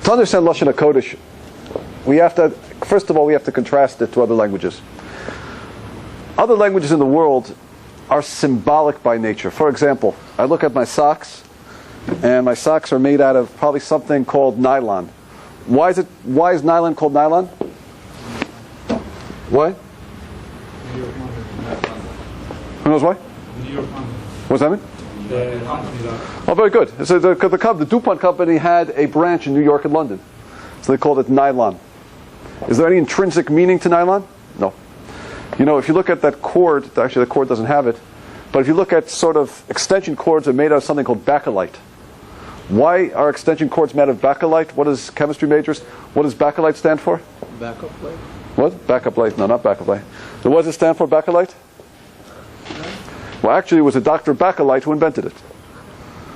To understand Lashon HaKodesh, we have to, first of all, we have to contrast it to other languages. Other languages in the world are symbolic by nature. For example, I look at my socks, and my socks are made out of probably something called nylon. Why is nylon called nylon? Why? Who knows why? What does that mean? Oh, very good. So the DuPont company had a branch in New York and London. So they called it nylon. Is there any intrinsic meaning to nylon? No. You know, if you look at that cord, actually the cord doesn't have it, but if you look at sort of extension cords are made out of something called bakelite. Why are extension cords made of bakelite? What is chemistry majors? What does bakelite stand for? Backup light. What? Backup light? No, not backup light. So what does it stand for, bakelite? Well, actually, it was a Dr. Bakelite who invented it.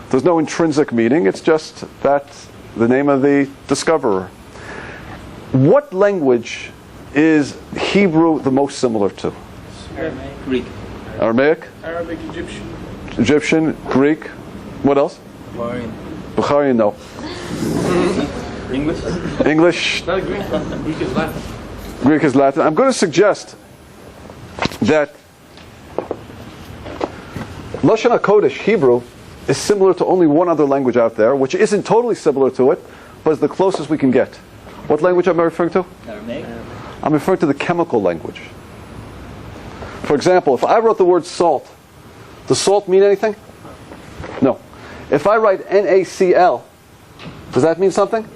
There's no intrinsic meaning. It's just that's the name of the discoverer. What language is Hebrew the most similar to? Aramaic. Greek. Aramaic? Arabic, Egyptian. Egyptian, Greek. What else? Bukharian. Bukharian, no. English. English. Not Greek. Greek is Latin. Greek is Latin. I'm going to suggest that Lashon HaKodesh, Hebrew, is similar to only one other language out there, which isn't totally similar to it, but is the closest we can get. What language am I referring to? Aramaic. I'm referring to the chemical language. For example, if I wrote the word salt, does salt mean anything? No. If I write NaCl, does that mean something?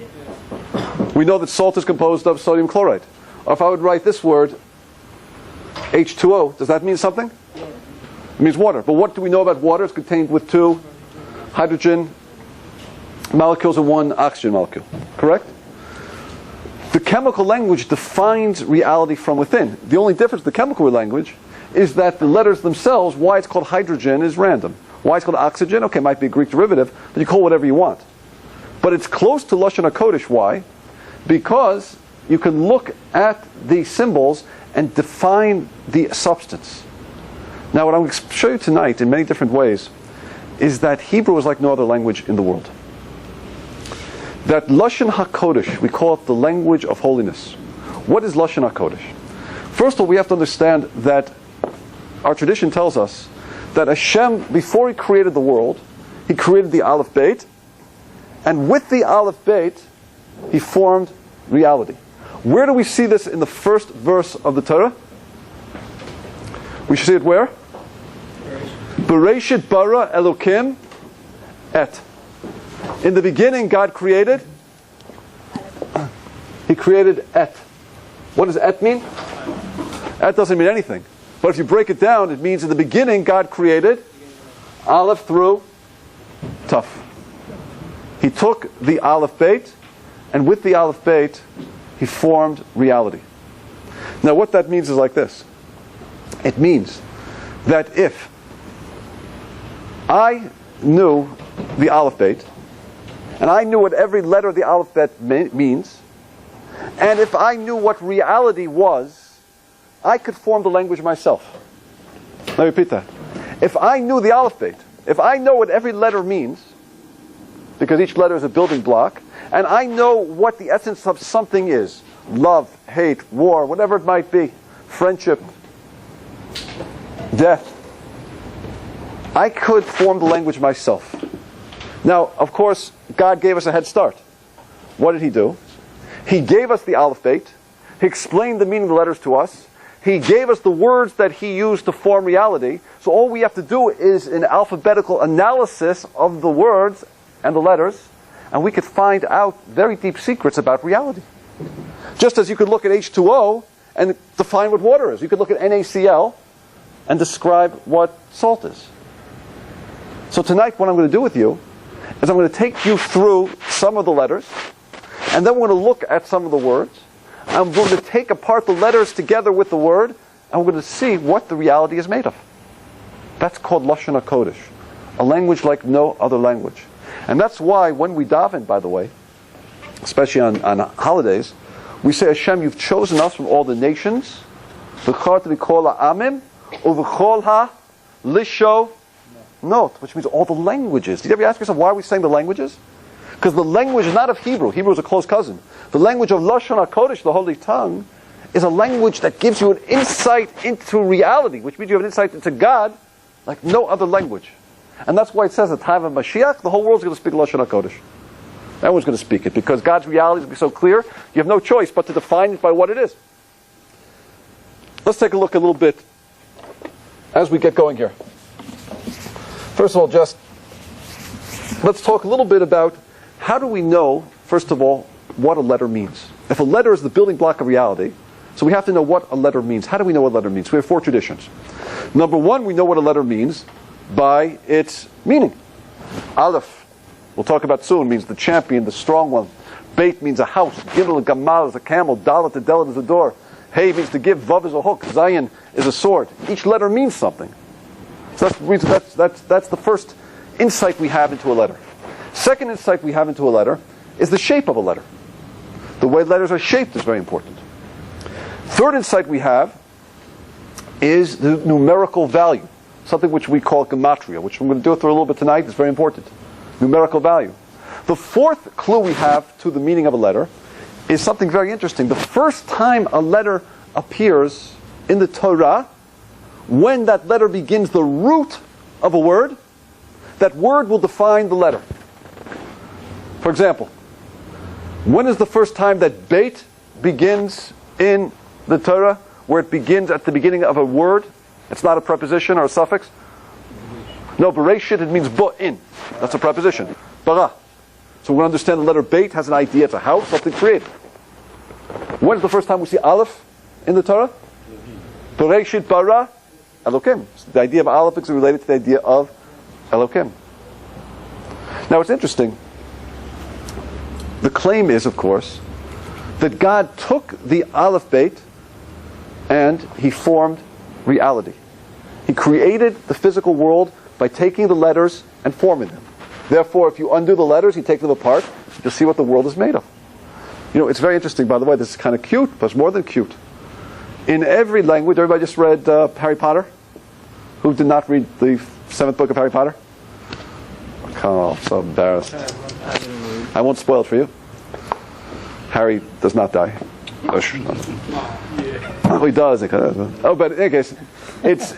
We know that salt is composed of sodium chloride. Or if I would write this word, H2O, does that mean something? It means water. But what do we know about water? It's contained with 2 hydrogen molecules and 1 oxygen molecule. Correct? The chemical language defines reality from within. The only difference with the chemical language is that the letters themselves, why it's called hydrogen, is random. Why it's called oxygen, okay, it might be a Greek derivative, but you call it whatever you want. But it's close to Lashon HaKodesh. Why? Because you can look at the symbols and define the substance. Now, what I'm going to show you tonight in many different ways is that Hebrew is like no other language in the world. That Lashon HaKodesh, we call it the language of holiness. What is Lashon HaKodesh? First of all, we have to understand that our tradition tells us that Hashem, before He created the world, He created the Aleph Beit, and with the Aleph Beit, He formed reality. Where do we see this in the first verse of the Torah? We should see it where? Bereshit bara Elokim et. In the beginning, God created. He created et. What does et mean? Et doesn't mean anything. But if you break it down, it means in the beginning, God created Aleph through Taf. He took the Aleph Beit, and with the Aleph Beit, He formed reality. Now, what that means is like this. It means that if I knew the Aleph Beit, and I knew what every letter of the Aleph Beit means, and if I knew what reality was, I could form the language myself. Let me repeat that. If I knew the Aleph Beit, if I know what every letter means, because each letter is a building block, and I know what the essence of something is, love, hate, war, whatever it might be, friendship, death, I could form the language myself. Now, of course, God gave us a head start. What did He do? He gave us the Aleph Beit. He explained the meaning of the letters to us. He gave us the words that He used to form reality. So all we have to do is an alphabetical analysis of the words and the letters, and we could find out very deep secrets about reality. Just as you could look at H2O and define what water is. You could look at NaCl and describe what salt is. So tonight, what I'm going to do with you is I'm going to take you through some of the letters, and then we're going to look at some of the words. I'm going to take apart the letters together with the word, and we're going to see what the reality is made of. That's called Lashon HaKodesh, a language like no other language. And that's why when we daven, by the way, especially on holidays, we say, Hashem, you've chosen us from all the nations, v'char t'vikol ha'amim, u'v'chol ha'lisho not, which means all the languages. Did you ever ask yourself, why are we saying the languages? Because the language is not of Hebrew. Hebrew is a close cousin. The language of Lashon HaKodesh, the Holy Tongue, is a language that gives you an insight into reality, which means you have an insight into God like no other language. And that's why it says at time of Mashiach, the whole world's going to speak Lashon HaKodesh. Everyone's going to speak it, because God's reality is going to be so clear, you have no choice but to define it by what it is. Let's take a look a little bit as we get going here. First of all, just let's talk a little bit about how do we know, first of all, what a letter means. If a letter is the building block of reality, so we have to know what a letter means. How do we know what a letter means? We have 4 traditions. Number 1, we know what a letter means by its meaning. Aleph, we'll talk about soon, means the champion, the strong one. Beit means a house. Gimel and Gamal is a camel. Dalet and Delet is a door. Hey means to give. Vav is a hook. Zayin is a sword. Each letter means something. So that's the first insight we have into a letter. Second insight we have into a letter is the shape of a letter. The way letters are shaped is very important. Third insight we have is the numerical value, something which we call gematria, which I'm going to do through a little bit tonight. It's very important. Numerical value. The fourth clue we have to the meaning of a letter is something very interesting. The first time a letter appears in the Torah, when that letter begins the root of a word, that word will define the letter. For example, when is the first time that Beit begins in the Torah, where it begins at the beginning of a word? It's not a preposition or a suffix. No, Bereshit, it means bo'in. That's a preposition. Bara. So we understand the letter Beit has an idea. It's a house, something created. When is the first time we see Aleph in the Torah? Bereshit bara Elokim. So the idea of Aleph is related to the idea of Elokim. Now it's interesting. The claim is, of course, that God took the Aleph Beit and He formed reality. He created the physical world by taking the letters and forming them. Therefore, if you undo the letters, you take them apart, you'll see what the world is made of. You know, it's very interesting, by the way, this is kind of cute, but it's more than cute. In every language, everybody just read Harry Potter? Who did not read the 7th book of Harry Potter? Oh, I'm so embarrassed. I won't spoil it for you. Harry does not die. Oh, he does. Oh, but in any case, it's...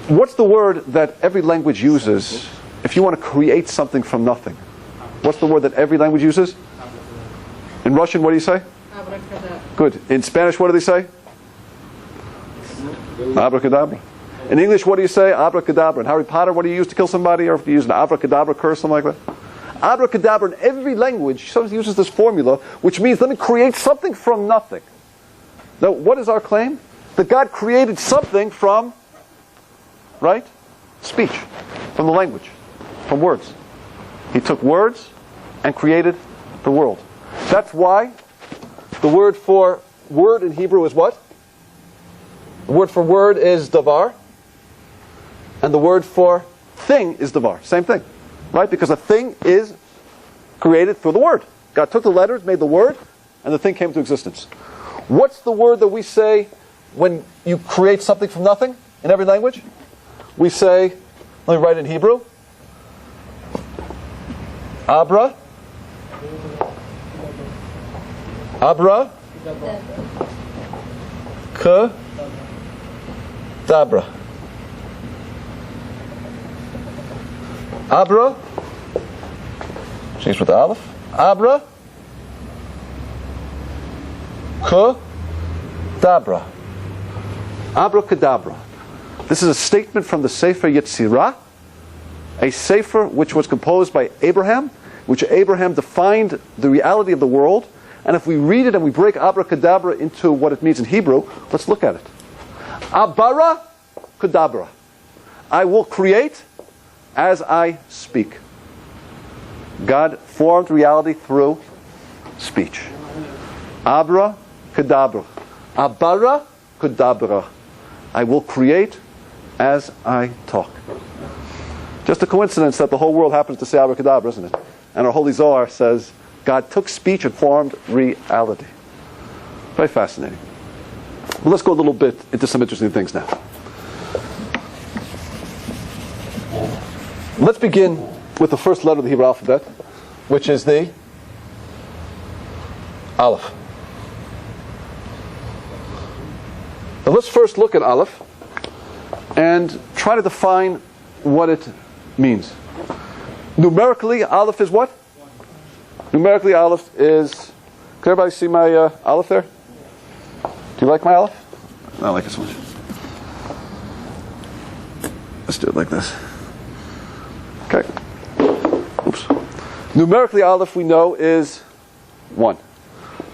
What's the word that every language uses if you want to create something from nothing? What's the word that every language uses? In Russian, what do you say? Abracadabra. Good. In Spanish, what do they say? Abracadabra. In English, what do you say? Abracadabra. In Harry Potter, what do you use to kill somebody? Or if you use an abracadabra curse, something like that? Abracadabra in every language sometimes uses this formula, which means let me create something from nothing. Now, what is our claim? That God created something from, right? Speech. From the language. From words. He took words and created the world. That's why the word for word in Hebrew is what? The word for word is davar. And the word for thing is davar. Same thing. Right? Because a thing is created through the word. God took the letters, made the word, and the thing came to existence. What's the word that we say when you create something from nothing in every language? We say, let me write it in Hebrew. Abra. Abra. Dabra. Abra. Change with the aleph. Abra. Dabra. Abracadabra. This is a statement from the Sefer Yetzirah, a sefer which was composed by Abraham, which Abraham defined the reality of the world. And if we read it and we break abracadabra into what it means in Hebrew, let's look at it. Abara kadabra. I will create as I speak. God formed reality through speech. Abra kadabra. Abara kadabra. I will create as I talk. Just a coincidence that the whole world happens to say abracadabra, isn't it? And our Holy Zohar says God took speech and formed reality. Very fascinating. Well, let's go a little bit into some interesting things now. Let's begin with the first letter of the Hebrew alphabet, which is the Aleph. Now let's first look at Aleph and try to define what it means. Numerically, Aleph is what? Numerically, Aleph is... Can everybody see my Aleph there? Do you like my Aleph? I don't like it so much. Let's do it like this. Okay. Oops. Numerically, Aleph we know is 1.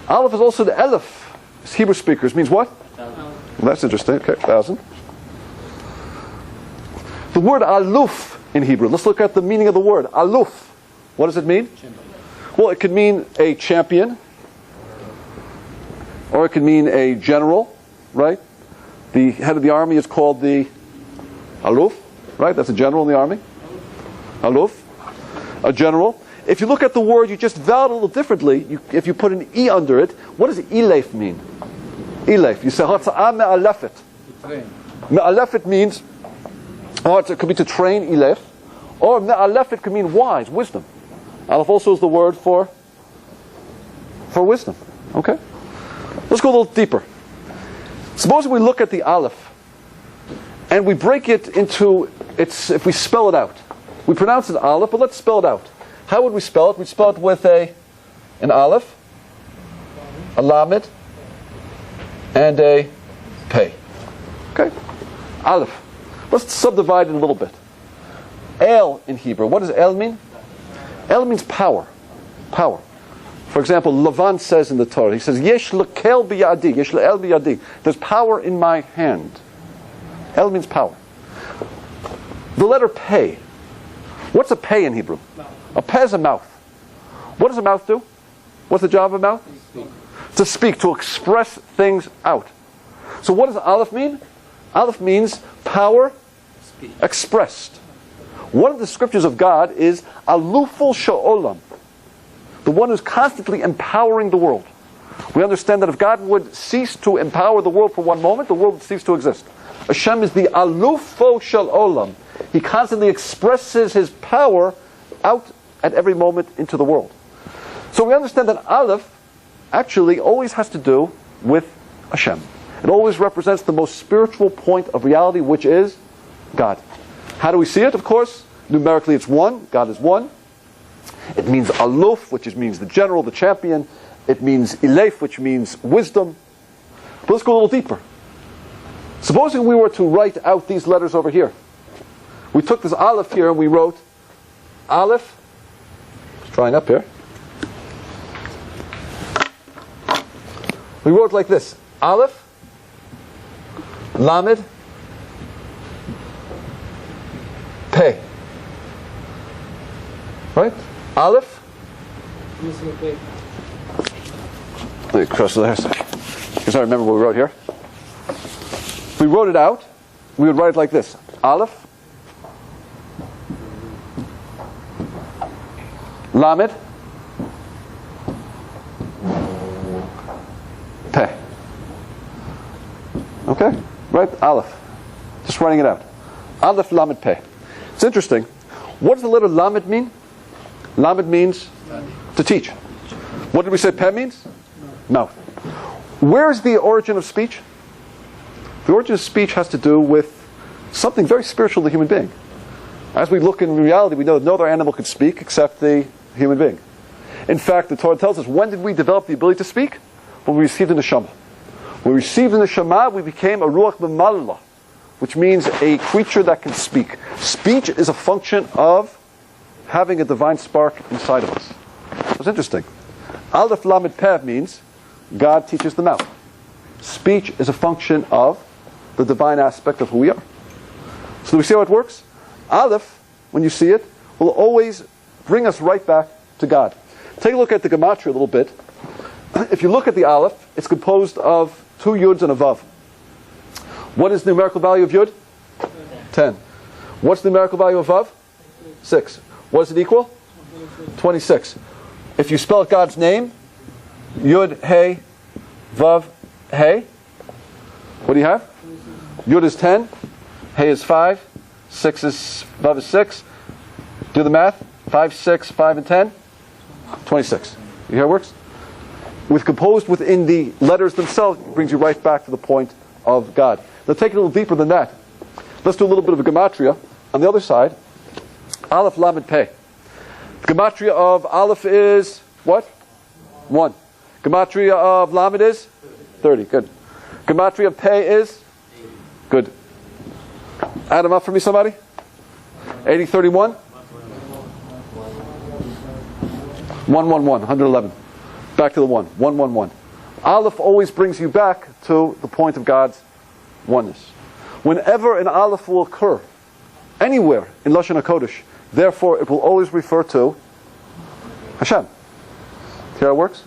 Aleph is also the Aleph. As Hebrew speakers means what? 1,000. Well, that's interesting. Okay, 1,000. The word aluf in Hebrew. Let's look at the meaning of the word aluf. What does it mean? Champion. Well, it could mean a champion, or it could mean a general, right? The head of the army is called the aluf, right? That's a general in the army. Aluf, a general. If you look at the word, you just vowel it a little differently. If you put an E under it, what does ilef mean? Ilef. You say, Hatza'ah me'alefet. Me'alefet means, or it could be to train, ilef. Or me'alefet could mean wise, wisdom. Aleph also is the word for wisdom. Okay? Let's go a little deeper. Suppose we look at the Aleph and we break it into if we spell it out. We pronounce it Aleph, but let's spell it out. How would we spell it? We'd spell it with an Aleph, a Lamed, and a Pei. Okay? Aleph. Let's subdivide it a little bit. El in Hebrew. What does El mean? El means power. Power. For example, Lavan says in the Torah, he says, Yesh lekel biyadi, yesh le'el biyadi. There's power in my hand. El means power. The letter Pei. What's a Pei in Hebrew? A Pei is a mouth. What does a mouth do? What's the job of a mouth? To speak, to express things out. So what does Aleph mean? Aleph means power expressed. One of the scriptures of God is Aluful Sha'olam, the one who's constantly empowering the world. We understand that if God would cease to empower the world for one moment, the world would cease to exist. Hashem is the Alufo Sha'olam. He constantly expresses His power out at every moment into the world. So we understand that Aleph actually always has to do with Hashem. It always represents the most spiritual point of reality, which is God. How do we see it? Of course, numerically it's 1. God is 1. It means aluf, which means the general, the champion. It means ilef, which means wisdom. But let's go a little deeper. Supposing we were to write out these letters over here. We took this aleph here and we wrote aleph. Let's try it up here. We wrote like this. Aleph, Lamed, Pei. Right? Aleph. Let me cross the last. Because I remember what we wrote here. If we wrote it out, we would write it like this. Aleph, Lamed, Pei. Okay? Right? Aleph. Just writing it out. Aleph, Lamed, Pei. It's interesting. What does the letter Lamed mean? Lamed means to teach. What did we say Pei means? Mouth. Where is the origin of speech? The origin of speech has to do with something very spiritual to the human being. As we look in reality, we know that no other animal could speak except the human being. In fact, the Torah tells us, when did we develop the ability to speak? When we received the neshama. When we received the neshama, we became a ruach b'mallah, which means a creature that can speak. Speech is a function of having a divine spark inside of us. It's interesting. Aleph Lamed Pei means God teaches the mouth. Speech is a function of the divine aspect of who we are. So do we see how it works? Aleph, when you see it, will always bring us right back to God. Take a look at the gematria a little bit. If you look at the Aleph, it's composed of 2 yuds and a vav. What is the numerical value of yud? 10. What's the numerical value of vav? 6. What does it equal? 26. If you spell God's name, yud, hey, vav, hey, what do you have? Yud is 10, hey is 5, 6 is, vav is 6. Do the math. 5, 6, 5, and 10. 26. You hear how it works? With composed within the letters themselves, it brings you right back to the point of God. Now take it a little deeper than that. Let's do a little bit of a gematria. On the other side, Aleph Lamed Pei. The gematria of Aleph is what? 1. Gematria of Lamed is 30. Good. Gematria of Pei is good. Add them up for me, somebody. 80, 31. 111. 111. Back to the 1. 111. Aleph always brings you back to the point of God's oneness. Whenever an Aleph will occur, anywhere in Lashon HaKodesh, therefore it will always refer to Hashem. See how it works?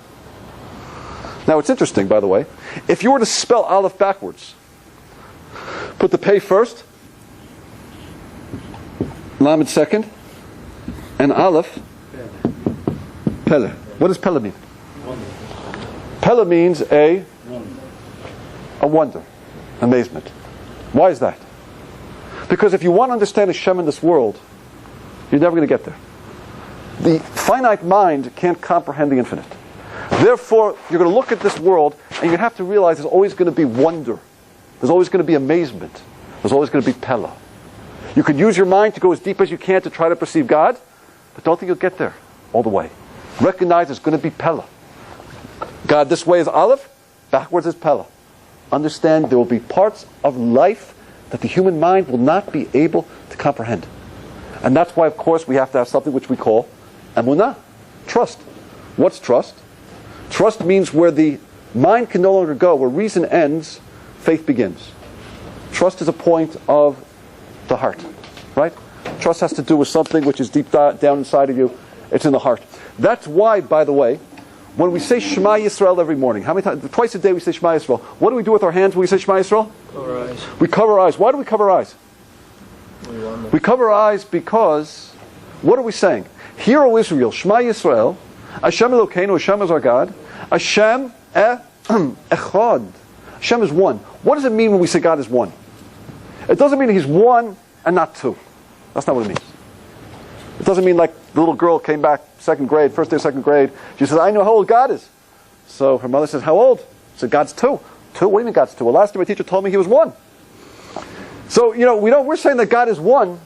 Now it's interesting, by the way. If you were to spell Aleph backwards, put the Pei first, Lamed second, and Aleph, Pele. What does Pele mean? Pele means a wonder, amazement. Why is that? Because if you want to understand Hashem in this world, you're never going to get there. The finite mind can't comprehend the infinite. Therefore, you're going to look at this world and you have to realize there's always going to be wonder. There's always going to be amazement. There's always going to be Pele. You could use your mind to go as deep as you can to try to perceive God, but don't think you'll get there all the way. Recognize there's going to be Pele. God this way is Aleph, backwards is Pele. Understand there will be parts of life that the human mind will not be able to comprehend. And that's why, of course, we have to have something which we call emunah, trust. What's trust? Trust means where the mind can no longer go, where reason ends, faith begins. Trust is a point of the heart, right? Trust has to do with something which is deep down inside of you. It's in the heart. That's why, by the way, when we say Shema Yisrael every morning, how many times? Twice a day we say Shema Yisrael. What do we do with our hands when we say Shema Yisrael? Cover eyes. We cover our eyes. Why do we cover our eyes? We cover our eyes because, what are we saying? Hear, O Israel, Shema Yisrael, Hashem Elokeinu, Hashem is our God, Hashem Echad. Hashem is one. What does it mean when we say God is one? It doesn't mean He's one and not two. That's not what it means. It doesn't mean like the little girl came back second grade, first day of second grade. She says, I know how old God is. So her mother says, how old? She said, God's two. Two? What do you mean God's two? Well, last time my teacher told me He was one. So, we're saying that God is one.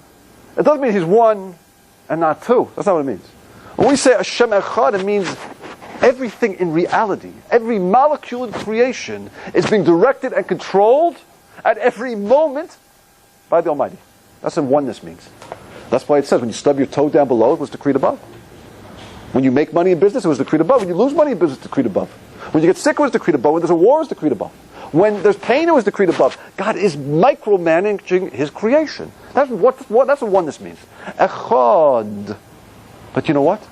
It doesn't mean He's one and not two. That's not what it means. When we say Hashem Echad, it means everything in reality, every molecule in creation is being directed and controlled at every moment by the Almighty. That's what oneness means. That's why it says when you stub your toe down below, it was decreed above. When you make money in business, it was decreed above. When you lose money in business, it was decreed above. When you get sick, it was decreed above. When there's a war, it was decreed above. When there's pain, it was decreed above. God is micromanaging His creation. That's what oneness means. Echad. But you know what?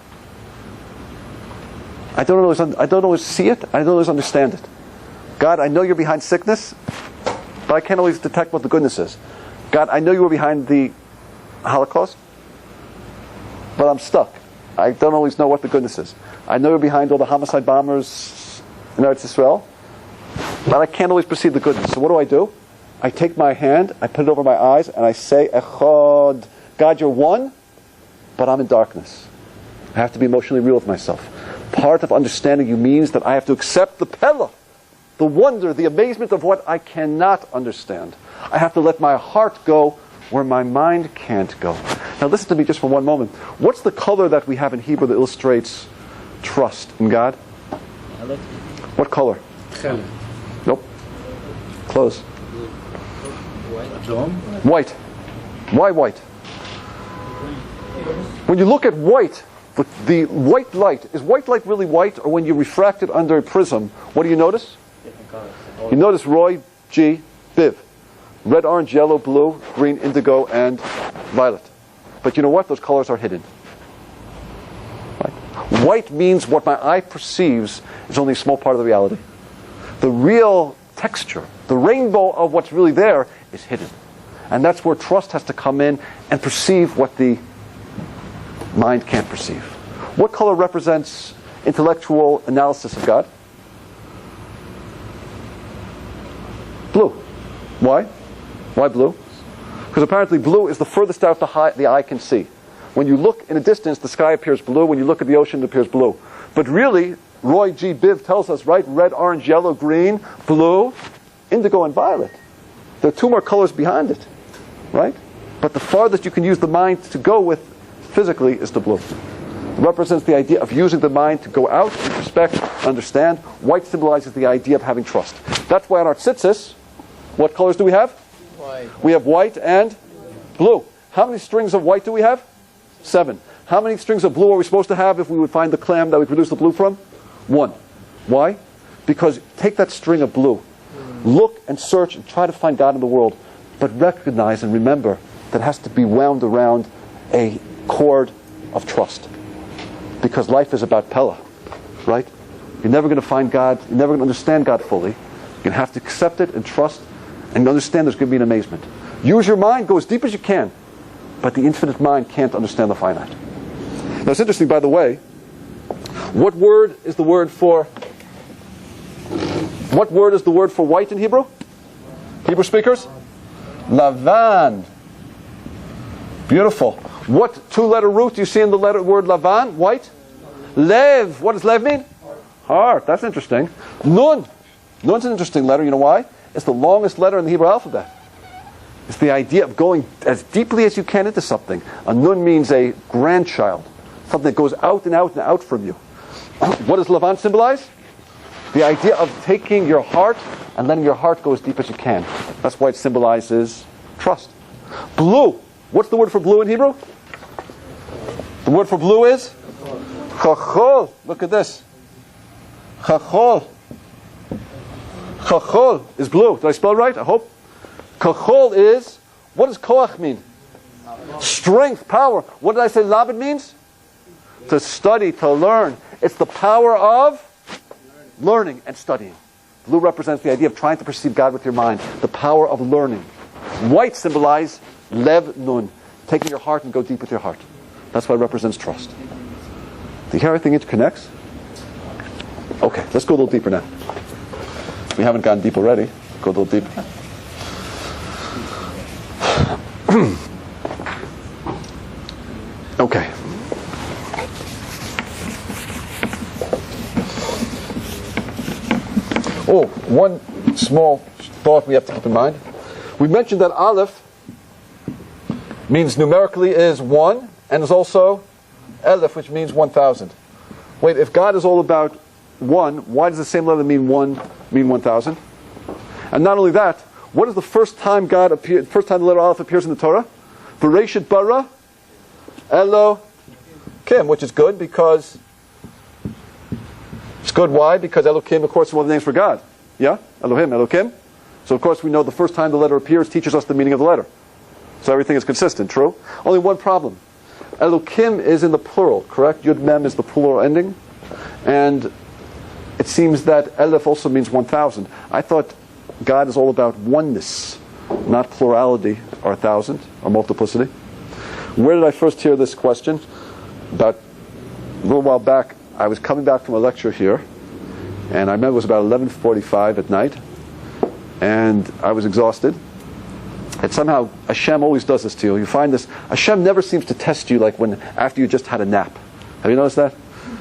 I don't always see it. I don't always understand it. God, I know You're behind sickness, but I can't always detect what the goodness is. God, I know You were behind the Holocaust, but I'm stuck. I don't always know what the goodness is. I know You're behind all the homicide bombers in Eretz Yisrael, but I can't always perceive the goodness. So what do? I take my hand, I put it over my eyes, and I say, Echad. God, You're one, but I'm in darkness. I have to be emotionally real with myself. Part of understanding You means that I have to accept the Pele, the wonder, the amazement of what I cannot understand. I have to let my heart go where my mind can't go. Now listen to me just for one moment. What's the color that we have in Hebrew that illustrates trust in God? What color? Nope. Close. White. Why white? When you look at white, the white light, is white light really white, or when you refract it under a prism, what do you notice? You notice Roy, G, Biv. Red, orange, yellow, blue, green, indigo, and violet. But you know what? Those colors are hidden. Right? White means what my eye perceives is only a small part of the reality. The real texture, the rainbow of what's really there is hidden. And that's where trust has to come in and perceive what the mind can't perceive. What color represents intellectual analysis of God? Blue. Why? Why blue? Because apparently blue is the furthest out the eye can see. When you look in a distance, the sky appears blue. When you look at the ocean, it appears blue. But really, Roy G. Biv tells us, right, red, orange, yellow, green, blue, indigo, and violet. There are two more colors behind it, right? But the farthest you can use the mind to go with physically is the blue. It represents the idea of using the mind to go out, introspect, understand. White symbolizes the idea of having trust. That's why on our tzitzis, what colors do we have? White. We have white and blue. How many strings of white do we have? 7. How many strings of blue are we supposed to have if we would find the clam that we produce the blue from? 1. Why? Because take that string of blue, look and search and try to find God in the world, but recognize and remember that it has to be wound around a cord of trust. Because life is about Pella, right? You're never going to find God, you're never going to understand God fully. You're going to have to accept it and trust and understand there's going to be an amazement. Use your mind, go as deep as you can, but the infinite mind can't understand the finite. Now it's interesting, by the way, what word is the word for white in Hebrew? Hebrew speakers? Lavan. Beautiful. What two-letter root do you see in the word Lavan? White? Lev. What does Lev mean? Heart. That's interesting. Nun. Nun's an interesting letter. You know why? It's the longest letter in the Hebrew alphabet. It's the idea of going as deeply as you can into something. A nun means a grandchild. Something that goes out and out and out from you. What does Lavan symbolize? The idea of taking your heart and letting your heart go as deep as you can. That's why it symbolizes trust. Blue. What's the word for blue in Hebrew? The word for blue is chachol. Look at this. Chachol. Chachol is blue. Did I spell it right? I hope. Chachol is, what does koach mean? Strength, power. What did I say labed means? To study, to learn. It's the power of learning and studying. Blue represents the idea of trying to perceive God with your mind. The power of learning. White symbolize lev nun. Taking your heart and go deep with your heart. That's why it represents trust. Do you hear everything interconnects? Okay, let's go a little deeper now. We haven't gone deep already. Go a little deeper. Okay. Oh, one small thought we have to keep in mind. We mentioned that Aleph means numerically is 1 and is also Aleph, which means 1,000. Wait, if God is all about 1, why does the same letter mean 1 mean 1,000? And not only that, what is the first time God appeared? First time the letter Aleph appears in the Torah? Bereshit bara Elo Kim, which is good because it's good. Why? Because Elokim, of course, is one of the names for God. Yeah, Elohim, Elokim. So of course we know the first time the letter appears teaches us the meaning of the letter. So everything is consistent. True. Only one problem. Elokim is in the plural, correct? Yud Mem is the plural ending, and it seems that Aleph also means 1,000. I thought God is all about oneness, not plurality or 1,000 or multiplicity. Where did I first hear this question? About a little while back, I was coming back from a lecture here, and I remember it was about 11:45 at night, and I was exhausted. And somehow Hashem always does this to you. You find this, Hashem never seems to test you like when after you just had a nap. Have you noticed that?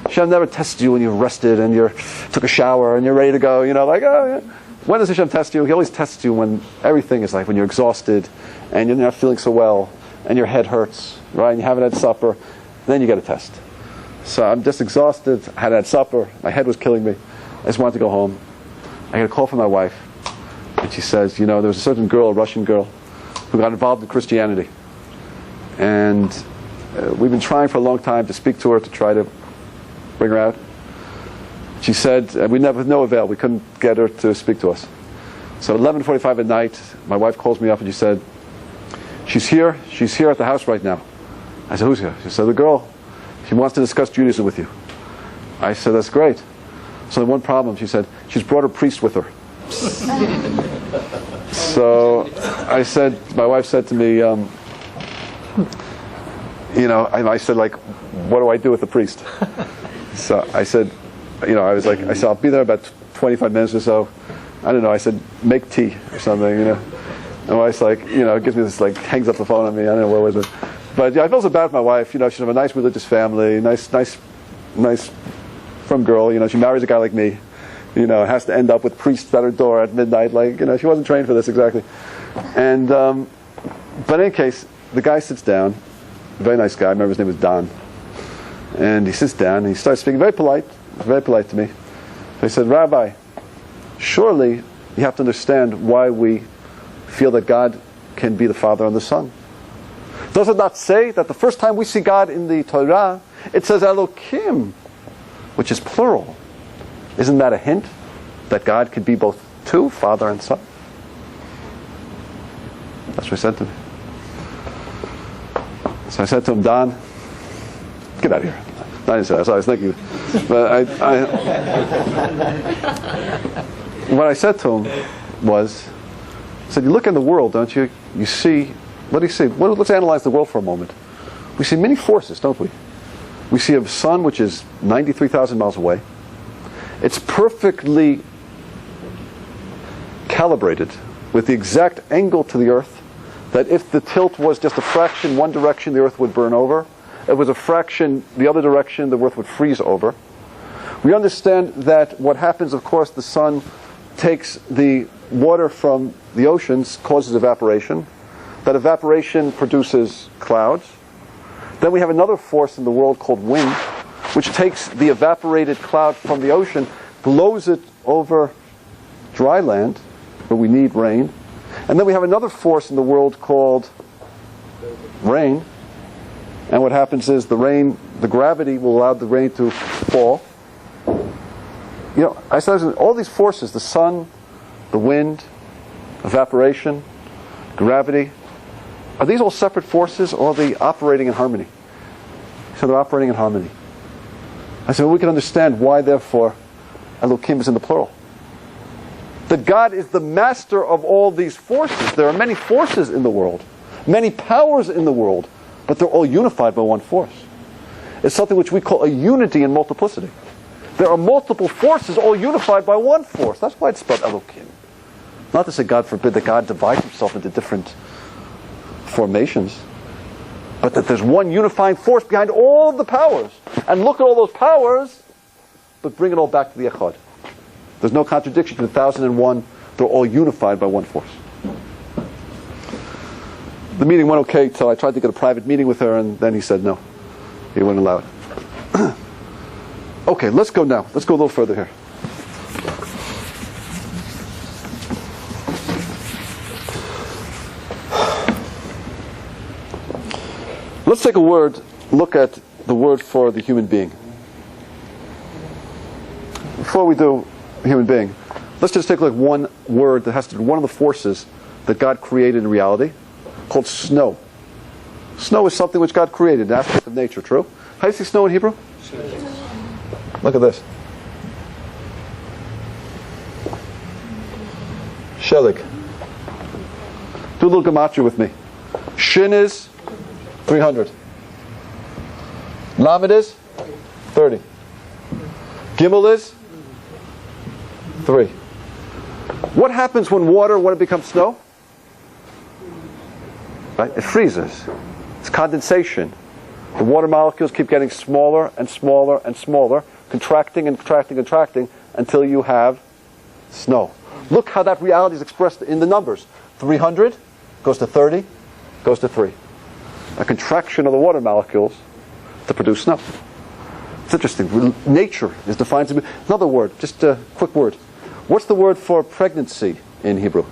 Hashem never tests you when you've rested and you took a shower and you're ready to go, like, oh yeah. When does Hashem test you? He always tests you when everything is like, when you're exhausted and you're not feeling so well and your head hurts, right? And you haven't had supper, then you get a test. So I'm just exhausted, I hadn't had supper, my head was killing me. I just wanted to go home. I get a call from my wife, and she says, there was a certain girl, a Russian girl, who got involved in Christianity. And we've been trying for a long time to speak to her, to try to bring her out. She said, we never, no avail, we couldn't get her to speak to us. So at 11:45 at night, my wife calls me up and she said, she's here at the house right now. I said, who's here? She said, the girl, she wants to discuss Judaism with you. I said, that's great. So the one problem, she said, she's brought her priest with her. So I said, my wife said to me, I said, like, what do I do with the priest? So I said, I said, I'll be there about 25 minutes or so. I don't know, I said, make tea or something, And my wife's like, gives me this, like, hangs up the phone on me. I don't know, what was it? But yeah, I feel so bad for my wife. She's from a nice religious family, nice from girl. She marries a guy like me. Has to end up with priests at her door at midnight. She wasn't trained for this exactly. And but in any case, the guy sits down. Very nice guy. I remember his name was Don. And he sits down and he starts speaking very polite to me. He said, "Rabbi, surely you have to understand why we feel that God can be the Father and the Son. Does it not say that the first time we see God in the Torah, it says Elohim, which is plural? Isn't that a hint that God could be both two, Father and Son?" That's what he said to me. So I said to him, "Don, get out of here." No, I didn't say that. Sorry, I was thinking. But what I said to him was, I said, "You look in the world, don't you? You see, what do you see? Well, let's analyze the world for a moment. We see many forces, don't we? We see a sun which is 93,000 miles away. It's perfectly calibrated with the exact angle to the Earth, that if the tilt was just a fraction one direction, the Earth would burn over. If it was a fraction the other direction, the Earth would freeze over. We understand that what happens, of course, the sun takes the water from the oceans, causes evaporation. That evaporation produces clouds. Then we have another force in the world called wind, which takes the evaporated cloud from the ocean, blows it over dry land, where we need rain. And then we have another force in the world called rain. And what happens is the gravity will allow the rain to fall. I said all these forces, the sun, the wind, evaporation, gravity, are these all separate forces, or are they operating in harmony? So they're operating in harmony. I said, well, we can understand why, therefore, Elohim is in the plural. That God is the master of all these forces. There are many forces in the world, many powers in the world, but they're all unified by one force. It's something which we call a unity in multiplicity. There are multiple forces all unified by one force. That's why it's spelled Elohim. Not to say, God forbid, that God divides himself into different formations, but that there's one unifying force behind all the powers. And look at all those powers, but bring it all back to the Echad. There's no contradiction to the 1001. They're all unified by one force. The meeting went okay till I tried to get a private meeting with her, and then he said no. He wouldn't allow it. Okay, let's go now. Let's go a little further here. Let's take a look at the word for the human being. Before we do human being, let's just take a look at one word that has to do with one of the forces that God created in reality, called snow. Snow is something which God created, an aspect of nature, true? How do you say snow in Hebrew? Look at this. Shelig. Do a little gematria with me. Shin is 300. Lamed is 30. Gimel is 3. What happens when it becomes snow? Right? It freezes. It's condensation. The water molecules keep getting smaller and smaller and smaller, contracting and contracting and contracting until you have snow. Look how that reality is expressed in the numbers. 300 goes to 30, goes to 3. A contraction of the water molecules to produce snow. It's interesting. Nature is defined to be... Another word, just a quick word. What's the word for pregnancy in Hebrew?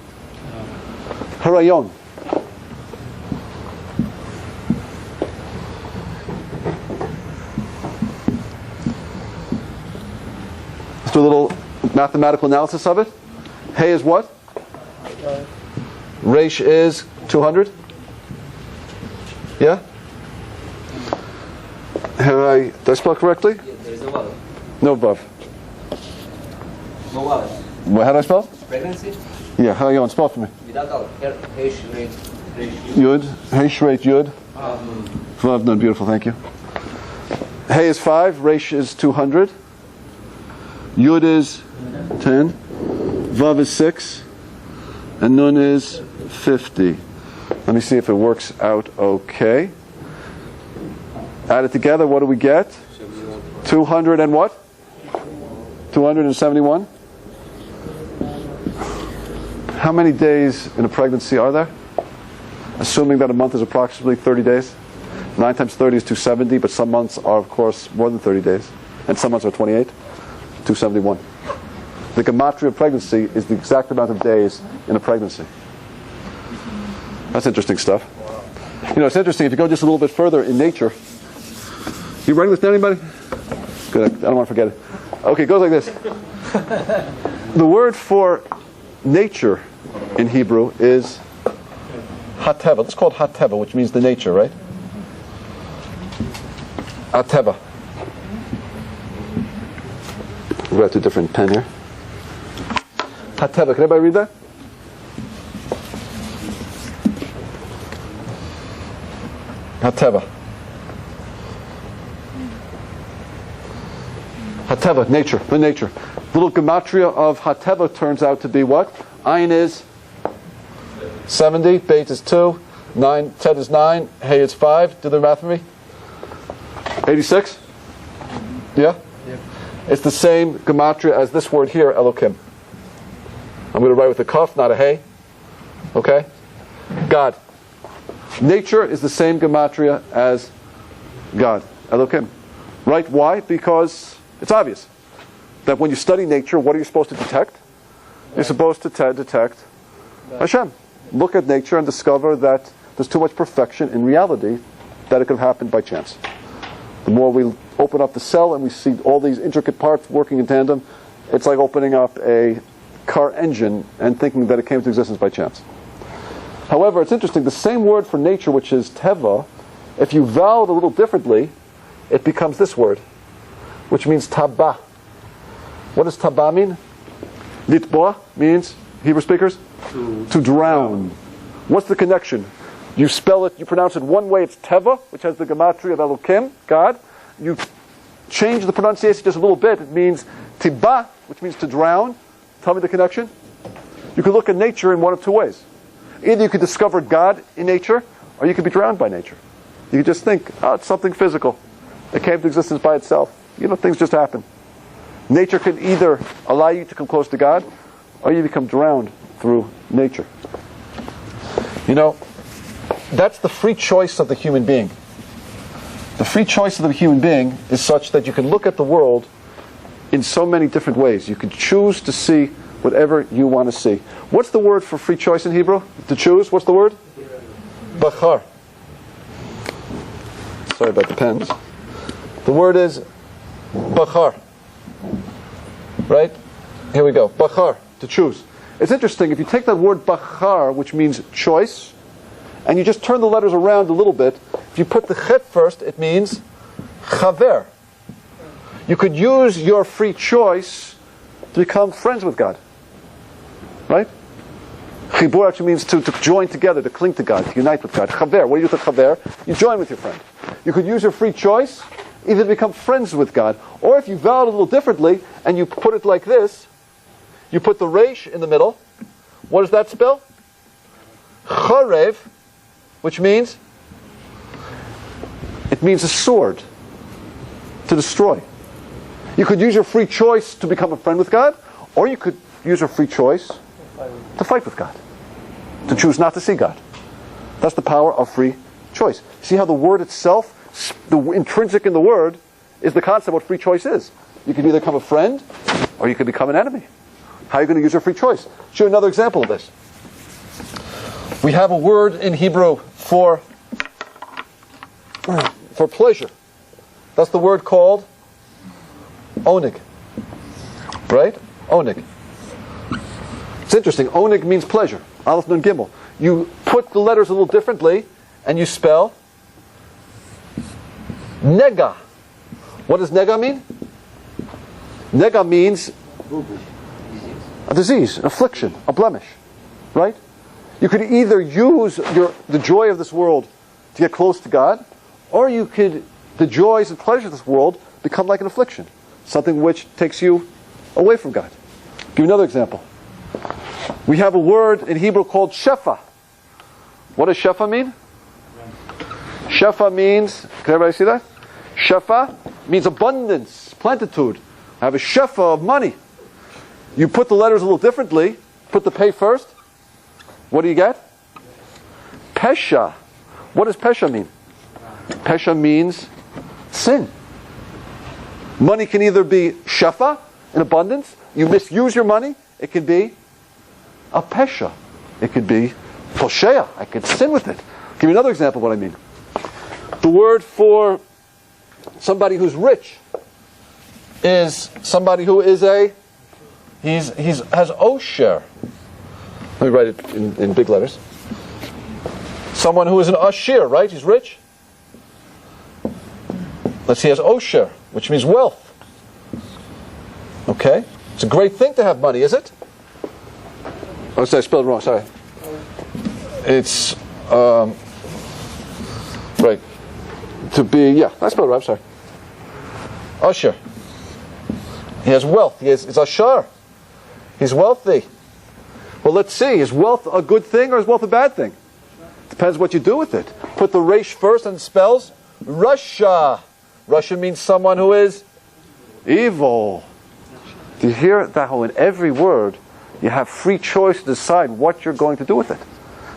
Harayon. Let's do a little mathematical analysis of it. Hey is what? Reish is 200. Yeah? Did I spell correctly? Yeah, there is no vav. No vav. No vav. Well, how do I spell? Pregnancy? Yeah, how you spell for me? Without al. Hesh, rate, Yud. Heish, rate, Yud. Vav, no, beautiful, thank you. Hey is 5. Reish is 200. Yud is 10. Vav is 6. And Nun is 50. Let me see if it works out okay. Add it together, what do we get? 200 and what? 271. How many days in a pregnancy are there? Assuming that a month is approximately 30 days. 9 times 30 is 270, but some months are, of course, more than 30 days. And some months are 28. 271. The gematria of pregnancy is the exact amount of days in a pregnancy. That's interesting stuff. You know, it's interesting if you go just a little bit further in nature. You writing this down, anybody? Good, I don't want to forget it. Okay, it goes like this. The word for nature in Hebrew is hateva. Let's call it hateva, which means the nature, right? Hateva. We've got a different pen here. Hateva. Can anybody read that? Hateva. Hateva, nature, the nature. Little gematria of Hateva turns out to be what? Ayin is 70, Beit is 2, 9, Tet is 9, Hey is 5. Do the math for me. 86? Yeah? It's the same gematria as this word here, Elokim. I'm going to write with a kaf, not a hey. Okay? God. Nature is the same gematria as God, Elokim. Right? Why? Because it's obvious that when you study nature, what are you supposed to detect? You're supposed to detect Hashem. Look at nature and discover that there's too much perfection in reality that it could have happened by chance. The more we open up the cell and we see all these intricate parts working in tandem, it's like opening up a car engine and thinking that it came to existence by chance. However, it's interesting, the same word for nature, which is teva, if you vowel it a little differently, it becomes this word, which means taba. What does taba mean? Litboa means, Hebrew speakers? To drown. What's the connection? You spell it, you pronounce it one way, it's teva, which has the gematria of Elokim, God. You change the pronunciation just a little bit, it means tiba, which means to drown. Tell me the connection. You could look at nature in one of two ways. Either you could discover God in nature, or you could be drowned by nature. You could just think, oh, it's something physical. It came to existence by itself. You know, things just happen. Nature can either allow you to come close to God, or you become drowned through nature. You know, that's the free choice of the human being. The free choice of the human being is such that you can look at the world in so many different ways. You can choose to see whatever you want to see. What's the word for free choice in Hebrew? To choose, what's the word? Bachar. Sorry about the pens. The word is bachar. Right? Here we go. Bachar, to choose. It's interesting, if you take that word bachar, which means choice, and you just turn the letters around a little bit, if you put the chet first, it means chaver. You could use your free choice to become friends with God. Right? Chibur actually means to join together, to cling to God, to unite with God. Chaver, what do you do with chaver? You join with your friend. You could use your free choice either to become friends with God, or if you vow it a little differently, and you put it like this, you put the resh in the middle. What does that spell? Charev, which means? It means a sword, to destroy. You could use your free choice to become a friend with God, or you could use your free choice to fight with God, to choose not to see God. That's the power of free choice. See how the word itself, the intrinsic in the word, is the concept of what free choice is. You can either become a friend, or you can become an enemy. How are you going to use your free choice? Show you another example of this. We have a word in Hebrew for pleasure. That's the word called onig. Right? Onig. It's interesting. Onig means pleasure. Aleph Nun Gimel. You put the letters a little differently, and you spell nega. What does nega mean? Nega means a disease, an affliction, a blemish. Right? You could either use the joy of this world to get close to God, or you could, the joys and pleasures of this world become like an affliction, something which takes you away from God. I'll give you another example. We have a word in Hebrew called shefa. What does shefa mean? Shefa means, can everybody see that? Shefa means abundance, plenitude. I have a shefa of money. You put the letters a little differently. Put the pay first. What do you get? Pesha. What does pesha mean? Pesha means sin. Money can either be shefa, in abundance. You misuse your money. It can be a pesha. It could be poshea. I could sin with it. I'll give you another example of what I mean. The word for somebody who's rich is somebody who is has osher. Let me write it in big letters. Someone who is an ashir, right? He's rich. Let's see, he has osher, which means wealth. Okay? It's a great thing to have money, is it? Oh, sorry, I spelled it wrong, sorry. It's, right. To be, yeah, I spelled it right, I'm sorry. Usher. He has wealth. He's ashar. He's wealthy. Well, let's see. Is wealth a good thing or is wealth a bad thing? Depends what you do with it. Put the resh first and it spells Russia. Russia means someone who is evil. Do you hear that? How in every word you have free choice to decide what you're going to do with it.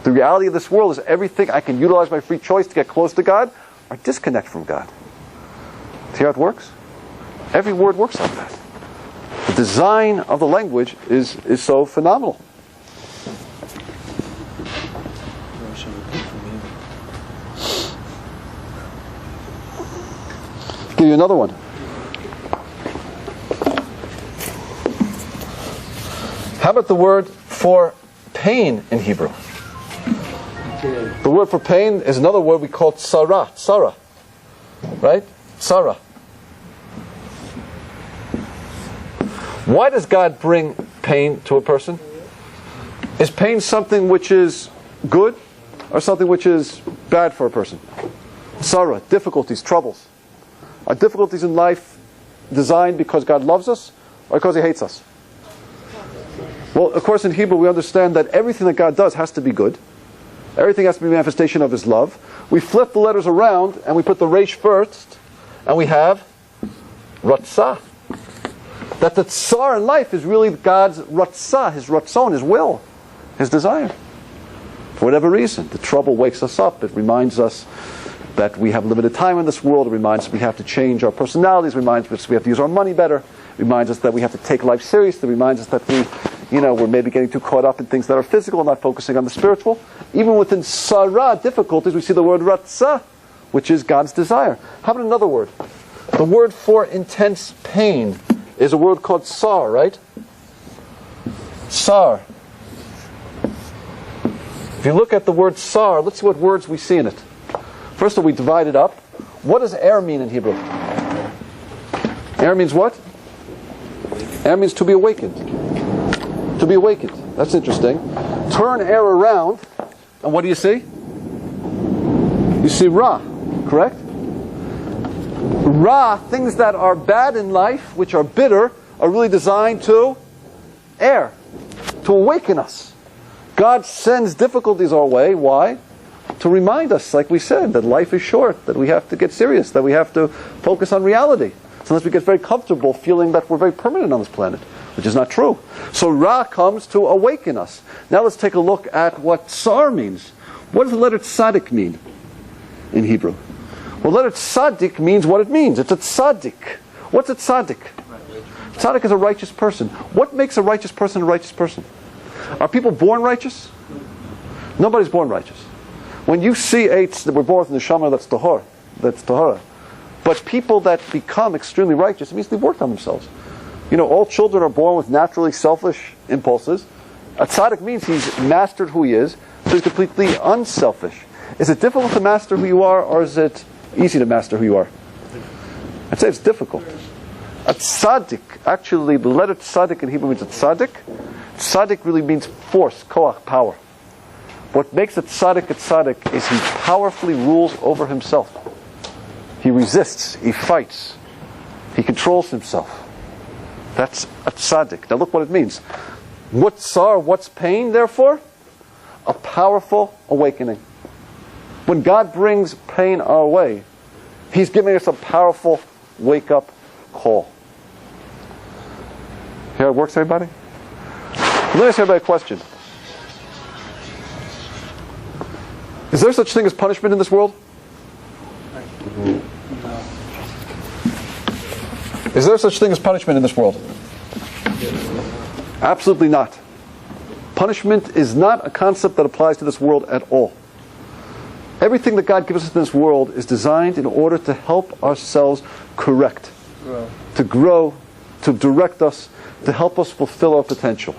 The reality of this world is everything I can utilize my free choice to get close to God or disconnect from God. See how it works? Every word works like that. The design of the language is so phenomenal. Give you another one. How about the word for pain in Hebrew? The word for pain is another word we call tsara. Tsara. Right? Tsara. Why does God bring pain to a person? Is pain something which is good or something which is bad for a person? Tsara, difficulties, troubles. Are difficulties in life designed because God loves us or because He hates us? Well, of course, in Hebrew we understand that everything that God does has to be good. Everything has to be a manifestation of His love. We flip the letters around and we put the resh first, and we have ratzah. That the tsar in life is really God's ratzah, His ratzon, His will, His desire. For whatever reason, the trouble wakes us up. It reminds us that we have limited time in this world. It reminds us we have to change our personalities. It reminds us we have to use our money better. It reminds us that we have to take life seriously. It reminds us that we're maybe getting too caught up in things that are physical and not focusing on the spiritual. Even within sarah, difficulties, we see the word ratzah, which is God's desire. How about another word? The word for intense pain is a word called sar, right? Sar. If you look at the word sar, let's see what words we see in it. First of all, we divide it up. What does air mean in Hebrew? Air means what? Air means to be awakened. To be awakened. That's interesting. Turn air around, and what do you see? You see Ra, correct? Ra, things that are bad in life, which are bitter, are really designed to air, to awaken us. God sends difficulties our way. Why? To remind us, like we said, that life is short, that we have to get serious, that we have to focus on reality. Sometimes we get very comfortable feeling that we're very permanent on this planet, which is not true. So Ra comes to awaken us. Now let's take a look at what Sar means. What does the letter Tzaddik mean in Hebrew? Well, the letter Tzaddik means what it means. It's a tzaddik. What's a tzaddik? Tzaddik is a righteous person. What makes a righteous person a righteous person? Are people born righteous? Nobody's born righteous. When you see that we're born with the neshama, that's tahara. But people that become extremely righteous, it means they've worked on themselves. All children are born with naturally selfish impulses. A tzaddik means he's mastered who he is, so he's completely unselfish. Is it difficult to master who you are, or is it easy to master who you are? I'd say it's difficult. A tzaddik, actually, the letter tzaddik in Hebrew means a tzaddik. Tzaddik really means force, koach, power. What makes a tzaddik is he powerfully rules over himself. He resists, he fights, he controls himself. That's a tzaddik. Now look what it means. What's sar, what's pain, therefore? A powerful awakening. When God brings pain our way, He's giving us a powerful wake-up call. Here it works, everybody? Let me ask everybody a question. Is there such thing as punishment in this world? Is there such thing as punishment in this world? Absolutely not. Punishment is not a concept that applies to this world at all. Everything that God gives us in this world is designed in order to help ourselves correct, to grow, to direct us, to help us fulfill our potential.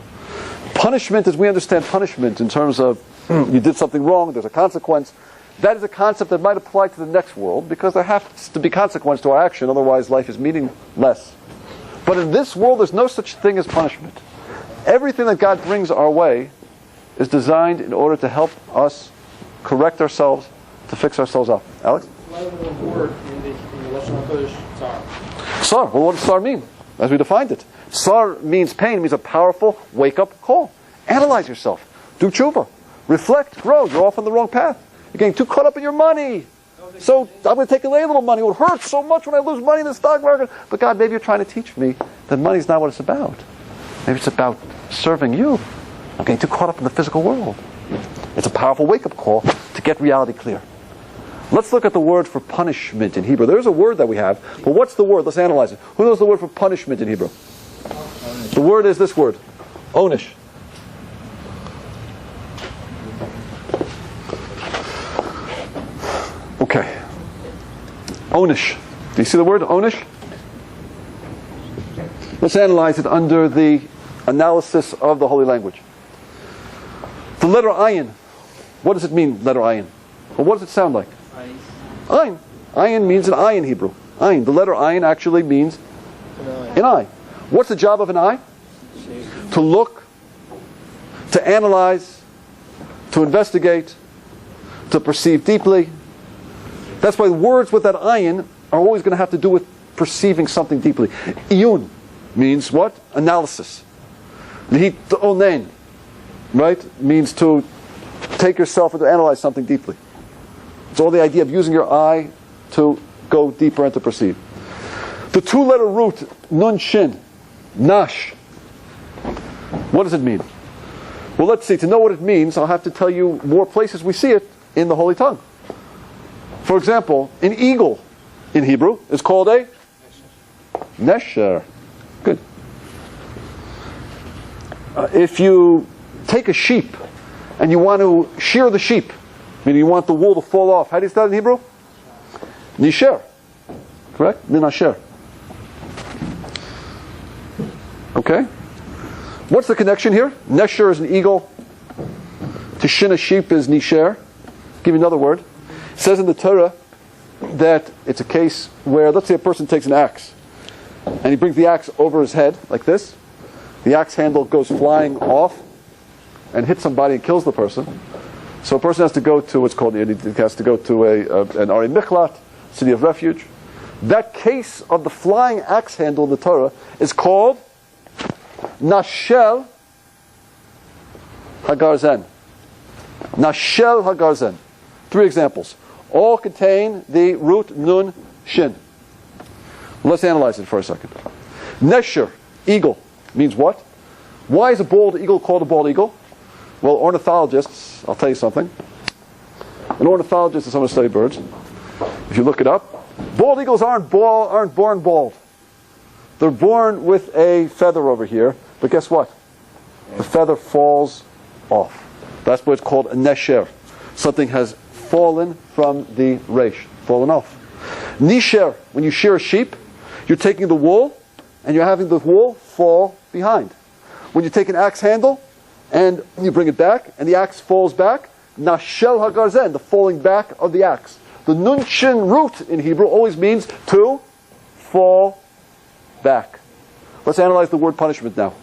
Punishment, as we understand punishment in terms of you did something wrong, there's a consequence, that is a concept that might apply to the next world because there has to be consequence to our action, otherwise life is meaningless. But in this world, there's no such thing as punishment. Everything that God brings our way is designed in order to help us correct ourselves, to fix ourselves up. Alex? Why would the word in the Lashon HaKodesh tzar? Sar. Well, what does sar mean? As we defined it. Sar means pain, means a powerful wake-up call. Analyze yourself. Do tshuva. Reflect, grow. You're off on the wrong path. You're getting too caught up in your money. So I'm going to take away a little money. It would hurt so much when I lose money in the stock market. But God, maybe you're trying to teach me that money's not what it's about. Maybe it's about serving you. I'm getting too caught up in the physical world. It's a powerful wake-up call to get reality clear. Let's look at the word for punishment in Hebrew. There's a word that we have, but what's the word? Let's analyze it. Who knows the word for punishment in Hebrew? The word is this word, onish. Okay. Onish. Do you see the word onish? Let's analyze it under the analysis of the Holy Language. The letter ayin. What does it mean, letter ayin? Well, what does it sound like? Ayin. Ayin means an eye in Hebrew. Ayin. The letter ayin actually means an eye. What's the job of an eye? To look, to analyze, to investigate, to perceive deeply. That's why words with that ayin are always going to have to do with perceiving something deeply. Iyun means what? Analysis. Onen, right? Means to take yourself and to analyze something deeply. It's all the idea of using your eye to go deeper and to perceive. The two-letter root, nun shin, nash. What does it mean? Well, let's see. To know what it means, I'll have to tell you more places we see it in the Holy Tongue. For example, an eagle in Hebrew is called a nesher. Good. If you take a sheep and you want to shear the sheep, meaning you want the wool to fall off, how do you say that in Hebrew? Nisher. Correct? Ninasher. Okay? What's the connection here? Nesher is an eagle. To shin a sheep is nisher. Give you another word. It says in the Torah that it's a case where, let's say a person takes an axe and he brings the axe over his head like this. The axe handle goes flying off and hits somebody and kills the person. So a person has to go to what's called, he has to go to an Ari Michlat, city of refuge. That case of the flying axe handle in the Torah is called Nashel Hagarzen. Nashel Hagarzen. 3 examples. All contain the root nun shin. Let's analyze it for a second. Nesher, eagle, means what? Why is a bald eagle called a bald eagle? Well, ornithologists, I'll tell you something. An ornithologist is someone who studies birds. If you look it up, bald eagles aren't born bald. They're born with a feather over here, but guess what? The feather falls off. That's why it's called a nesher. Something has fallen from the reish, fallen off. Nisher, when you shear a sheep, you're taking the wool and you're having the wool fall behind. When you take an axe handle and you bring it back and the axe falls back, nashel hagarzen, the falling back of the axe. The nun shin root in Hebrew always means to fall back. Let's analyze the word punishment now.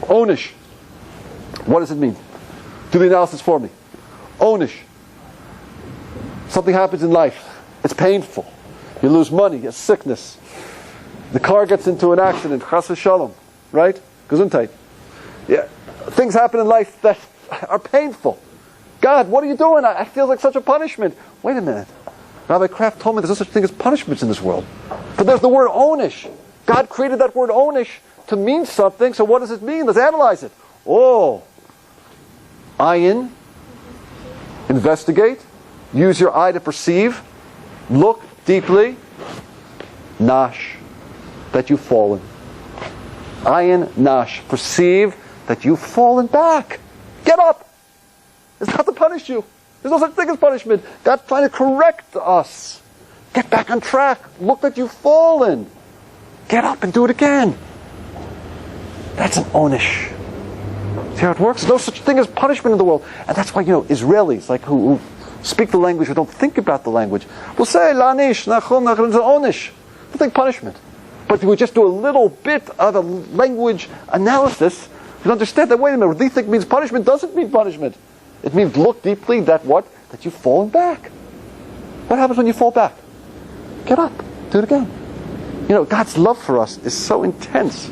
Onish. What does it mean? Do the analysis for me. Onish. Something happens in life. It's painful. You lose money, you have sickness. The car gets into an accident, chas v'shalom, right? Gesundheit. Yeah. Things happen in life that are painful. God, what are you doing? I feel like such a punishment. Wait a minute. Rabbi Kraft told me there's no such thing as punishments in this world. But there's the word onish. God created that word onish to mean something, so what does it mean? Let's analyze it. Oh, ayin, investigate, use your eye to perceive, look deeply, nash, that you've fallen. Ayin, nash, perceive that you've fallen back. Get up. It's not to punish you. There's no such thing as punishment. God's trying to correct us. Get back on track. Look that you've fallen. Get up and do it again. That's an onish. See how it works? There's no such thing as punishment in the world. And that's why, Israelis, like who speak the language, who don't think about the language, will say, lanish, nachum, nachum, it's an onish. Nothing punishment. But if we just do a little bit of a language analysis, we understand that, wait a minute, what they think means punishment doesn't mean punishment. It means look deeply that what? That you've fallen back. What happens when you fall back? Get up. Do it again. God's love for us is so intense.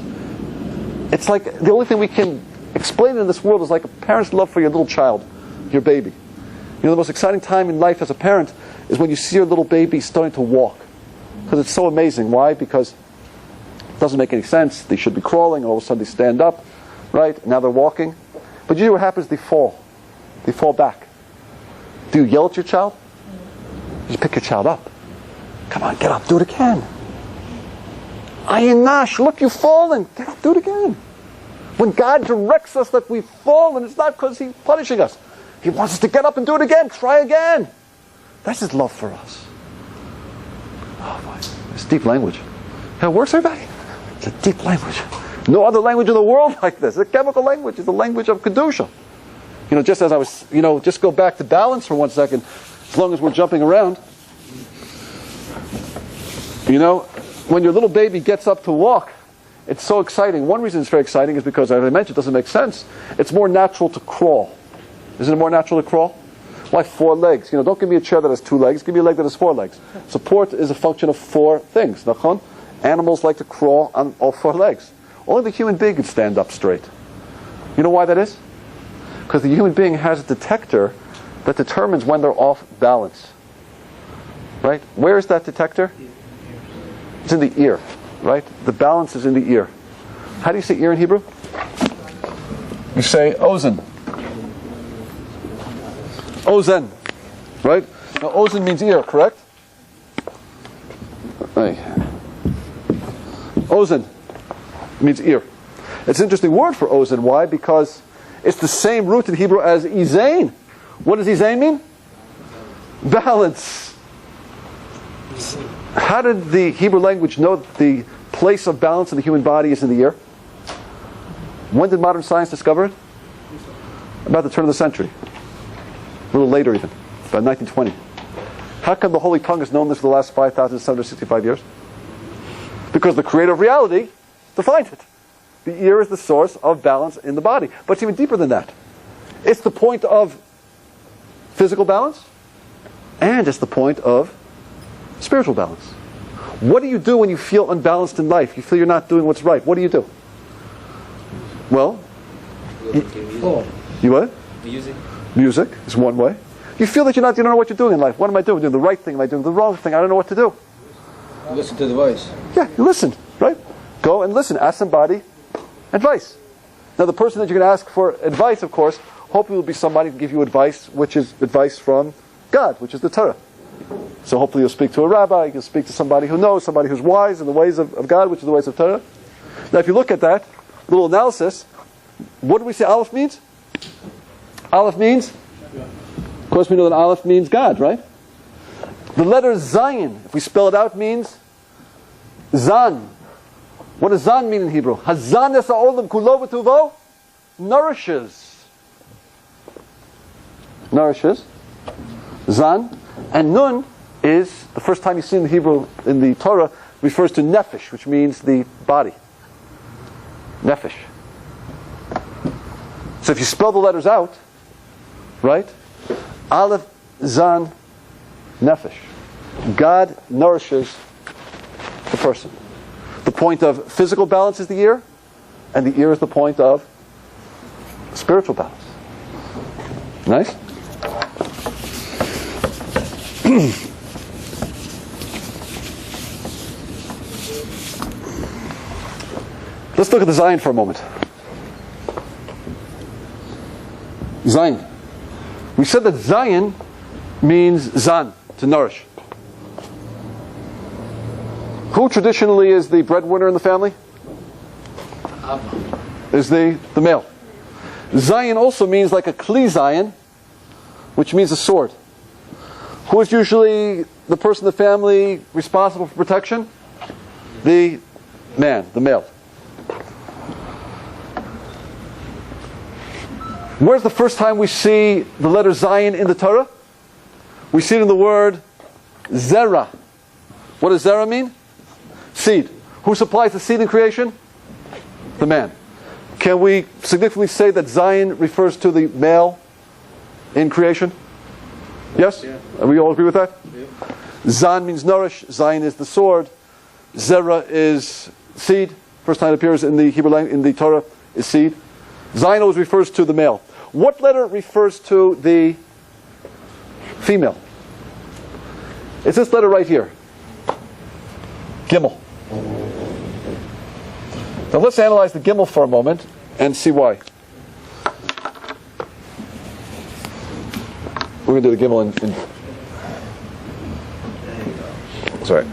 It's like the only thing we can explain in this world is like a parent's love for your little child, your baby. The most exciting time in life as a parent is when you see your little baby starting to walk. Because it's so amazing. Why? Because it doesn't make any sense. They should be crawling, and all of a sudden they stand up, right? Now they're walking. But usually what happens, they fall. They fall back. Do you yell at your child? You pick your child up. Come on, get up, do it again. Ayin nash, look, you've fallen. Get up, do it again. When God directs us that we've fallen, it's not because He's punishing us. He wants us to get up and do it again. Try again. That's His love for us. Oh boy, it's deep language. How it works, everybody? It's a deep language. No other language in the world like this. The chemical language is the language of Kedusha. Just as I was, just go back to balance for 1 second, as long as we're jumping around. When your little baby gets up to walk, it's so exciting. One reason it's very exciting is because, as I mentioned, it doesn't make sense. It's more natural to crawl. Isn't it more natural to crawl? Why 4 legs? Don't give me a chair that has 2 legs. Give me a leg that has 4 legs. Support is a function of 4 things. Nachon? Animals like to crawl on all 4 legs. Only the human being can stand up straight. You know why that is? Because the human being has a detector that determines when they're off balance. Right? Where is that detector? It's in the ear. Right? The balance is in the ear. How do you say ear in Hebrew? You say ozen. Ozen. Right? Now ozen means ear, correct? Ozen means ear. It's an interesting word for ozen. Why? Because it's the same root in Hebrew as izain. What does izain mean? Balance. How did the Hebrew language know that the place of balance in the human body is in the ear? When did modern science discover it? About the turn of the century. A little later even. About 1920. How come the Holy Tongue has known this for the last 5,765 years? Because the creator of reality defined it. The ear is the source of balance in the body. But it's even deeper than that. It's the point of physical balance, and it's the point of spiritual balance. What do you do when you feel unbalanced in life? You feel you're not doing what's right. What do you do? Well, you what? Music. Music is one way. You feel that you don't know what you're doing in life. What am I doing? Doing the right thing? Am I doing the wrong thing? I don't know what to do. Listen to the voice. Yeah, you listen, right? Go and listen. Ask somebody advice. Now, the person that you're going to ask for advice, of course, hopefully will be somebody who can give you advice, which is advice from God, which is the Torah. So hopefully you'll speak to a rabbi, you'll speak to somebody who knows, somebody who's wise in the ways of God, which is the ways of Torah. Now, if you look at that little analysis, what do we say Aleph means? Aleph means? Of course, we know that Aleph means God, right? The letter Zayin, if we spell it out, means Zan. What does Zan mean in Hebrew? Hazan es ha'olam kulo v'tuvo, nourishes. Nourishes. Zan. And Nun is, the first time you see in the Hebrew, in the Torah, refers to Nefesh, which means the body. Nefesh. So if you spell the letters out, right? Aleph, Zan, Nefesh. God nourishes the person. The point of physical balance is the ear, and the ear is the point of spiritual balance. Nice? Let's look at the Zion for a moment. Zion. We said that Zion means Zan, to nourish. Who traditionally is the breadwinner in the family? Is the male. Zion also means like a Kli Zion, which means a sword. Who is usually the person in the family responsible for protection? The man, the male. Where's the first time we see the letter Zion in the Torah? We see it in the word Zera. What does Zera mean? Seed. Who supplies the seed in creation? The man. Can we significantly say that Zion refers to the male in creation? Yes? Yeah. We all agree with that? Yeah. Zan means nourish. Zion is the sword. Zera is seed. First time it appears in the Hebrew language, in the Torah, is seed. Zion always refers to the male. What letter refers to the female? It's this letter right here. Gimel. Now let's analyze the Gimel for a moment and see why. We're going to do the Gimel in sorry.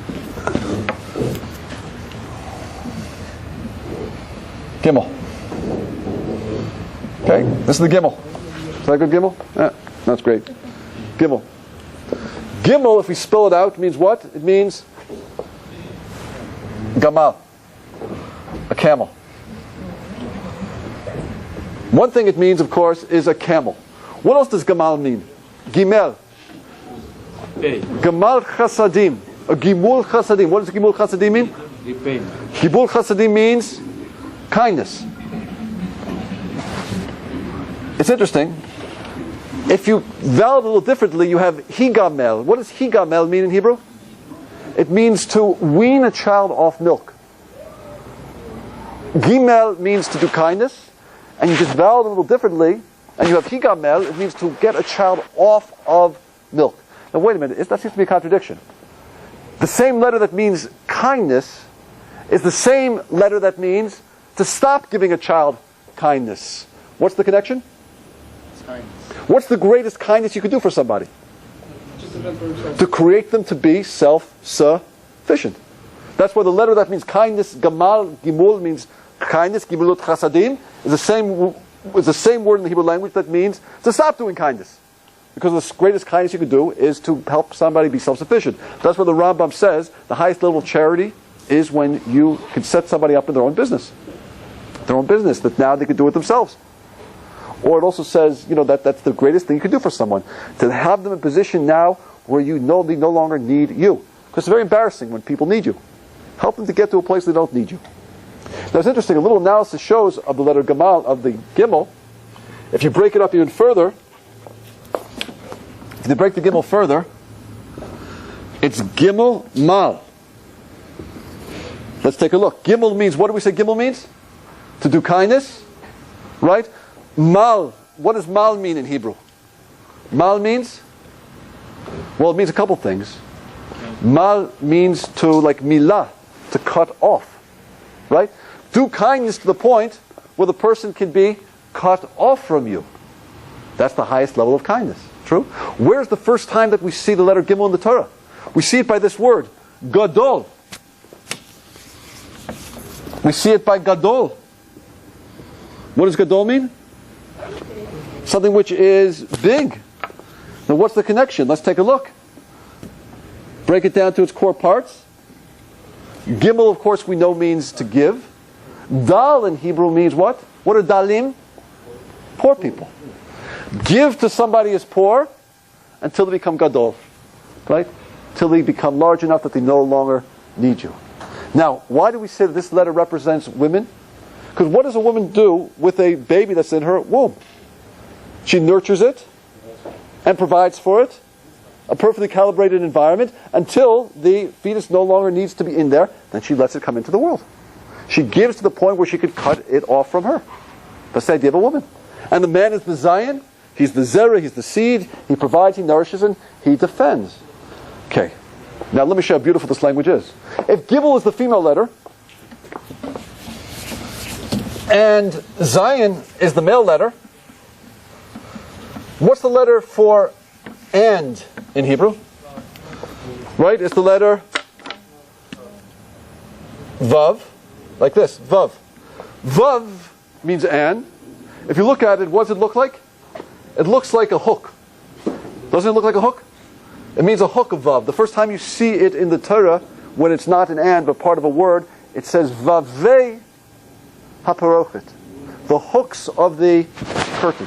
Gimel. Okay, this is the Gimel. Is that good, Gimel? Yeah, that's great. Gimel. Gimel, if we spell it out, means what? It means Gamal, a camel. One thing it means, of course, is a camel. What else does Gamal mean? Gimel. Gamal Chasadim. A Gimul Chasadim. What does Gimul Chasadim mean? Gimul Chasadim means kindness. It's interesting. If you vowel it a little differently, you have Higamel. What does Higamel mean in Hebrew? It means to wean a child off milk. Gimel means to do kindness, and you just vowel it a little differently, and you have Higamel, it means to get a child off of milk. Now wait a minute, that seems to be a contradiction. The same letter that means kindness is the same letter that means to stop giving a child kindness. What's the connection? Kindness. What's the greatest kindness you could do for somebody? To create them to be self-sufficient. That's why the letter that means kindness, Gamal, Gimul, means kindness, Gimulut Chasadim, is the same word in the Hebrew language that means to stop doing kindness. Because the greatest kindness you could do is to help somebody be self-sufficient. That's why the Rambam says the highest level of charity is when you can set somebody up in their own business. Their own business, that now they can do it themselves. Or it also says, that's the greatest thing you can do for someone. To have them in a position now where they no longer need you. Because it's very embarrassing when people need you. Help them to get to a place they don't need you. Now it's interesting, a little analysis shows of the letter Gamal, of the Gimel. If you break it up even further, if you break the Gimel further, it's Gimel Mal. Let's take a look. Gimel means, what do we say Gimel means? To do kindness, right? Mal, what does Mal mean in Hebrew? Mal means? Well, it means a couple things. Mal means to, like milah, to cut off, right? Do kindness to the point where the person can be cut off from you. That's the highest level of kindness. True? Where's the first time that we see the letter Gimel in the Torah? We see it by this word, Gadol. We see it by Gadol. What does Gadol mean? Something which is big. Now what's the connection? Let's take a look. Break it down to its core parts. Gimel, of course, we know means to give. Dal in Hebrew means what? What are dalim? Poor people. Give to somebody as poor until they become gadol. Right? Till they become large enough that they no longer need you. Now, why do we say that this letter represents women? Because what does a woman do with a baby that's in her womb? She nurtures it and provides for it, a perfectly calibrated environment, until the fetus no longer needs to be in there. Then she lets it come into the world. She gives to the point where she could cut it off from her. That's the idea of a woman. And the man is the Zion. He's the Zerah. He's the seed. He provides, he nourishes, and he defends. Okay. Now let me show how beautiful this language is. If Gimel is the female letter, And Zion is the male letter. What's the letter for and in Hebrew? Right? It's the letter Vav, like this, Vav. Vav means and. If you look at it, what does it look like? It looks like a hook. Doesn't it look like a hook? It means a hook of Vav. The first time you see it in the Torah, when it's not an and but part of a word, it says Vavei haparochet, the hooks of the curtain.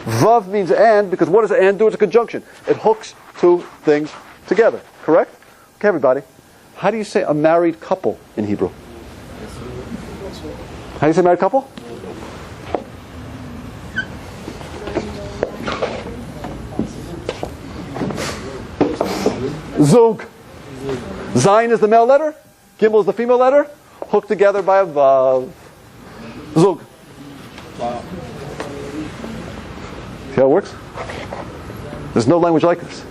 Vav means and, because what does and do? It's a conjunction. It hooks two things together. Correct? Okay, everybody. How do you say a married couple in Hebrew? How do you say married couple? Zug. Zayin is the male letter. Gimel is the female letter. Hooked together by a vav. Zug. See how it works? There's no language like this.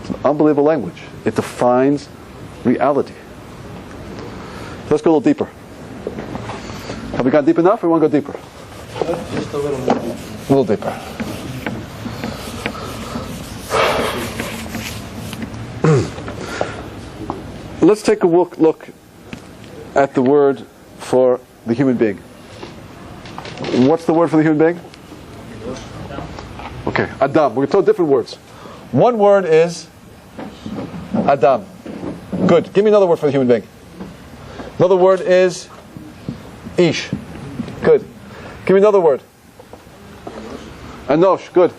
It's an unbelievable language. It defines reality. Let's go a little deeper. Have we gone deep enough, or we want to go deeper? Just a little more. A little deeper. Let's take a look at the word for the human being. What's the word for the human being? Okay, Adam. We're going to tell different words. One word is Adam. Good. Give me another word for the human being. Another word is Ish. Good. Give me another word. Anosh. Good.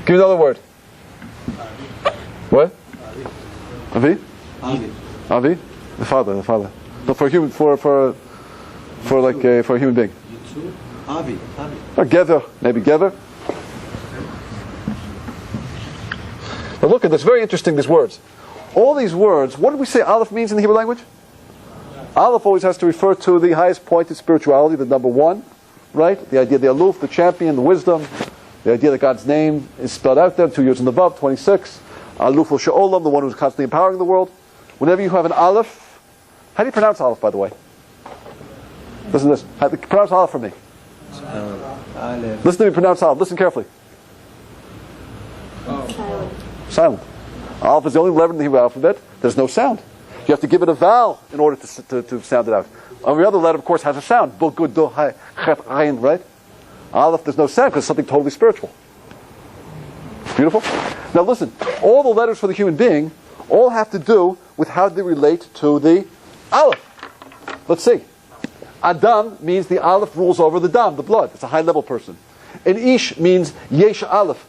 Give me another word. What? Avi? Avi? The father. No, for a human, for a human being. Avi. Or Gever, maybe Gever. Now look at this, very interesting, these words. All these words, what did we say Aleph means in the Hebrew language? Aleph always has to refer to the highest point in spirituality, the number one, right? The idea of the Aluf, the champion, the wisdom, the idea that God's name is spelled out there, 2 years in the above, 26. Aluf She'olam, the one who's constantly empowering the world. Whenever you have an Aleph, how do you pronounce Aleph, by the way? Listen to this. How do you pronounce Aleph for me? Listen to me pronounce Aleph. Listen carefully. Silent. Aleph is the only letter in the Hebrew alphabet. There's no sound. You have to give it a vowel in order to sound it out. Every other letter, of course, has a sound. Right? Aleph, there's no sound because it's something totally spiritual. Beautiful? Now listen, all the letters for the human being all have to do with how they relate to the Aleph. Let's see. Adam means the Aleph rules over the Dam, the blood. It's a high-level person. And Ish means Yesh Aleph.